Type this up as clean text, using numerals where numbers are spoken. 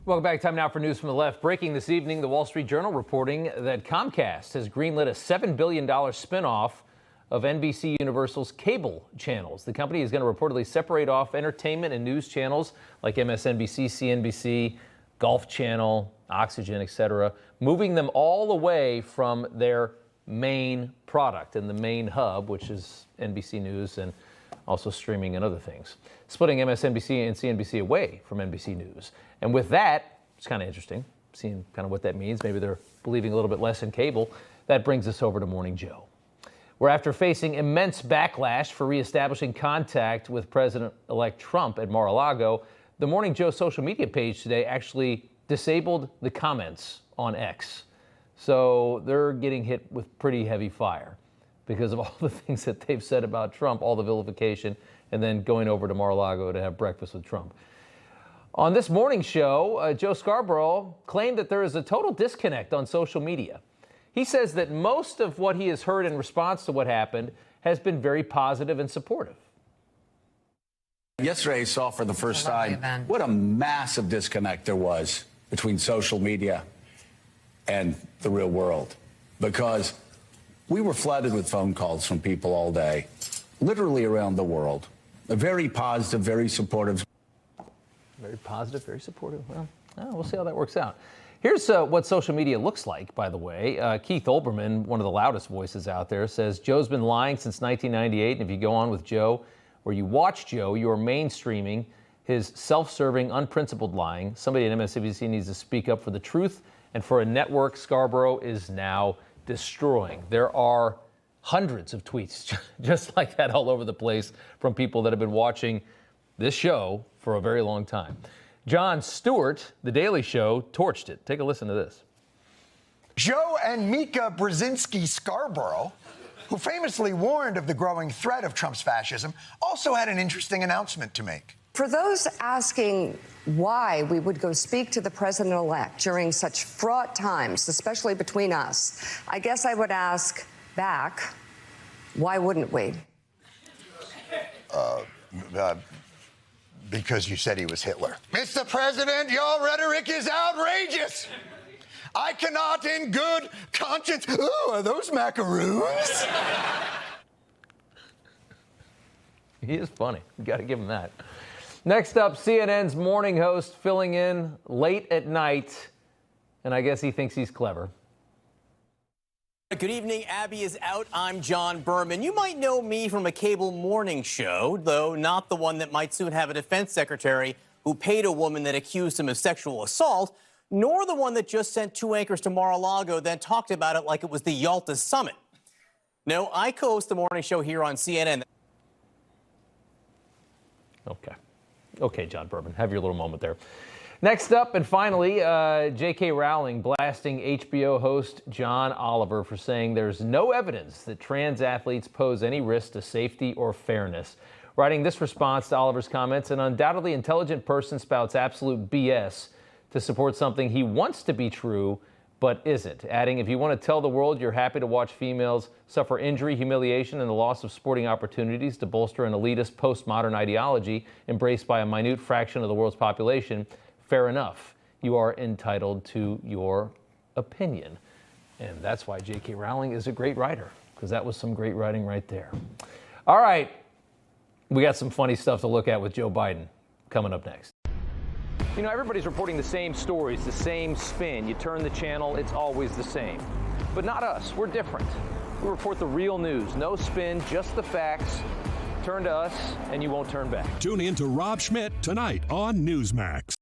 Welcome back. Time now for news from the left. Breaking this evening, the Wall Street Journal reporting that Comcast has greenlit a $7 billion spinoff of NBC Universal's cable channels. The company is going to reportedly separate off entertainment and news channels like MSNBC, CNBC, Golf Channel, Oxygen, etc., moving them all away from their main product and the main hub, which is NBC News and also streaming and other things, splitting MSNBC and CNBC away from NBC News. And with that, it's kind of interesting, seeing kind of what that means. Maybe they're believing a little bit less in cable. That brings us over to Morning Joe, where after facing immense backlash for reestablishing contact with President-elect Trump at Mar-a-Lago, the Morning Joe social media page today actually disabled the comments on X. So they're getting hit with pretty heavy fire because of all the things that they've said about Trump, all the vilification, and then going over to Mar-a-Lago to have breakfast with Trump. On this morning show, Joe Scarborough claimed that there is a total disconnect on social media. He says that most of what he has heard in response to what happened has been very positive and supportive. Yesterday, I saw for the first time what a massive disconnect there was between social media and the real world, because we were flooded with phone calls from people all day, literally around the world. Very positive, very supportive. Very positive, very supportive. Well, we'll see how that works out. Here's what social media looks like, by the way. Keith Olbermann, one of the loudest voices out there, says Joe's been lying since 1998. And if you go on with Joe, or you watch Joe, you are mainstreaming his self-serving, unprincipled lying. Somebody at MSNBC needs to speak up for the truth and for a network Scarborough is now destroying. There are hundreds of tweets just like that all over the place from people that have been watching this show for a very long time. Jon Stewart, The Daily Show, torched it. Take a listen to this. Joe and Mika Brzezinski Scarborough, who famously warned of the growing threat of Trump's fascism, also had an interesting announcement to make. For those asking why we would go speak to the president-elect during such fraught times, especially between us, I guess I would ask back, why wouldn't we? Because you said he was Hitler. Mr. President, your rhetoric is outrageous. I cannot in good conscience. Ooh, are those macaroons? He is funny. You got to give him that. Next up, CNN's morning host filling in late at night, and I guess he thinks he's clever. Good evening. Abby is out. I'm John Berman. You might know me from a cable morning show, though not the one that might soon have a defense secretary who paid a woman that accused him of sexual assault, nor the one that just sent two anchors to Mar-a-Lago, then talked about it like it was the Yalta summit. No, I co-host the morning show here on CNN. Okay, John Berman, have your little moment there. Next up, and finally, J.K. Rowling blasting HBO host John Oliver for saying there's no evidence that trans athletes pose any risk to safety or fairness. Writing this response to Oliver's comments, an undoubtedly intelligent person spouts absolute BS to support something he wants to be true but isn't. Adding, if you want to tell the world you're happy to watch females suffer injury, humiliation, and the loss of sporting opportunities to bolster an elitist postmodern ideology embraced by a minute fraction of the world's population, fair enough. You are entitled to your opinion. And that's why J.K. Rowling is a great writer, because that was some great writing right there. All right, we got some funny stuff to look at with Joe Biden coming up next. You know, everybody's reporting the same stories, the same spin. You turn the channel, it's always the same. But not us. We're different. We report the real news. No spin, just the facts. Turn to us, and you won't turn back. Tune in to Rob Schmitt tonight on Newsmax.